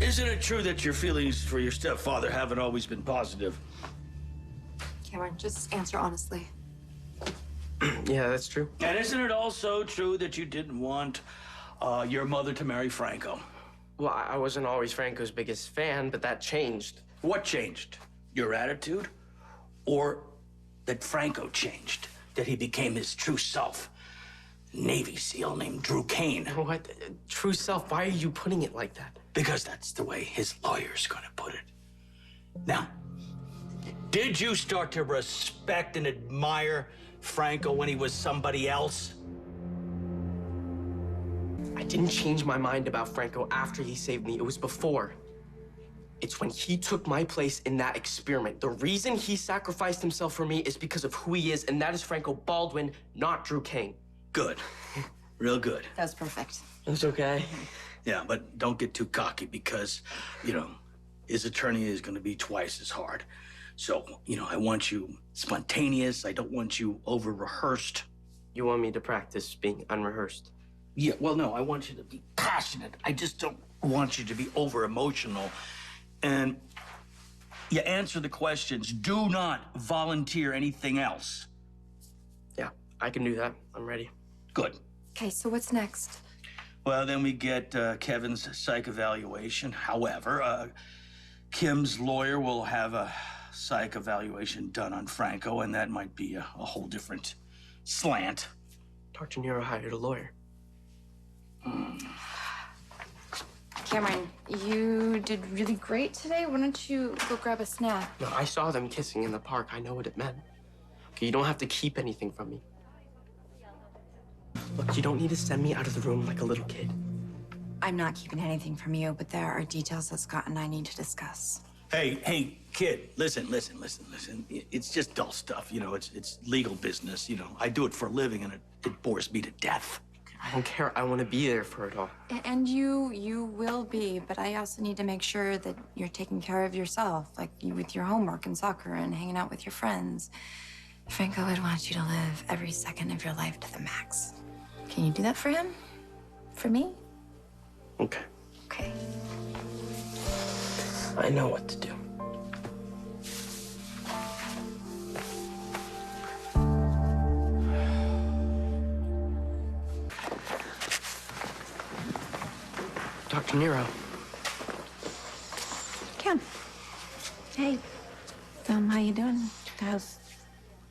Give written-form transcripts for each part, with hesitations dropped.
Isn't it true that your feelings for your stepfather haven't always been positive? Cameron, just answer honestly. Yeah, that's true. And isn't it also true that you didn't want your mother to marry Franco? Well, I wasn't always Franco's biggest fan, but that changed. What changed? Your attitude? Or that Franco changed? That he became his true self? Navy SEAL named Drew Kane. What? True self? Why are you putting it like that? Because that's the way his lawyer's gonna put it. Now, did you start to respect and admire Franco when he was somebody else? I didn't change my mind about Franco after he saved me. It was before. It's when he took my place in that experiment. The reason he sacrificed himself for me is because of who he is, and that is Franco Baldwin, not Drew Kane. Good. Real good. That's perfect. It's okay. Yeah, but don't get too cocky because, you know, his attorney is going to be twice as hard. So, you know, I want you spontaneous. I don't want you over-rehearsed. You want me to practice being unrehearsed? Yeah, well, no, I want you to be passionate. I just don't want you to be over-emotional. And you answer the questions. Do not volunteer anything else. Yeah, I can do that. I'm ready. Good. Okay, so what's next? Well, then we get Kevin's psych evaluation. However, Kim's lawyer will have a psych evaluation done on Franco, and that might be a whole different slant. Dr. Nero hired a lawyer. Cameron, you did really great today. Why don't you go grab a snack? No, I saw them kissing in the park. I know what it meant. Okay, you don't have to keep anything from me. Look, you don't need to send me out of the room like a little kid. I'm not keeping anything from you, but there are details that Scott and I need to discuss. Hey, kid, listen. It's just dull stuff, you know, it's legal business, you know. I do it for a living, and it bores me to death. I don't care. I want to be there for it all. And you will be, but I also need to make sure that you're taking care of yourself, like with your homework and soccer and hanging out with your friends. Franco would want you to live every second of your life to the max. Can you do that for him? For me? Okay. Okay. I know what to do. Dr. Nero. Ken. Hey. How you doing? How's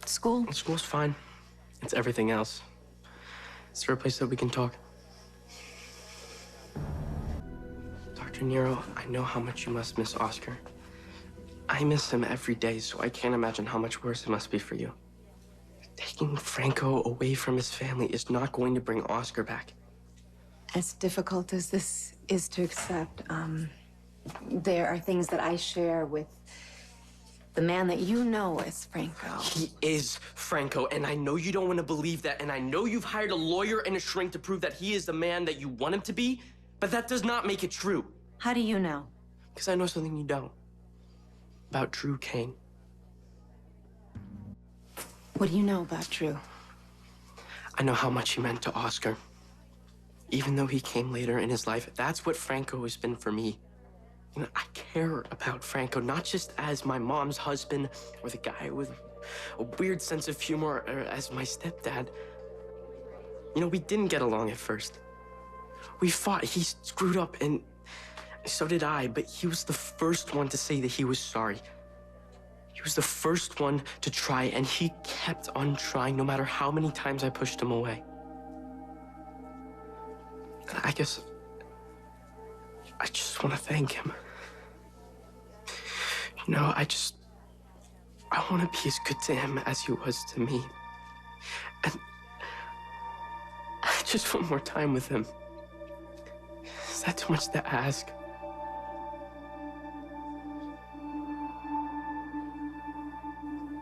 school? School's fine. It's everything else. Is there a place that we can talk? Dr. Nero, I know how much you must miss Oscar. I miss him every day, so I can't imagine how much worse it must be for you. Taking Franco away from his family is not going to bring Oscar back. As difficult as this is to accept, there are things that I share with the man that you know as Franco. He is Franco, and I know you don't want to believe that, and I know you've hired a lawyer and a shrink to prove that he is the man that you want him to be, but that does not make it true. How do you know? Because I know something you don't. About Drew Kane. What do you know about Drew? I know how much he meant to Oscar. Even though he came later in his life, that's what Franco has been for me. You know, I care about Franco, not just as my mom's husband or the guy with a weird sense of humor or as my stepdad. You know, we didn't get along at first. We fought. He screwed up, and so did I, but he was the first one to say that he was sorry. He was the first one to try, and he kept on trying no matter how many times I pushed him away. I guess I just want to thank him. You know, I want to be as good to him as he was to me. And I just want more time with him. Is that too much to ask?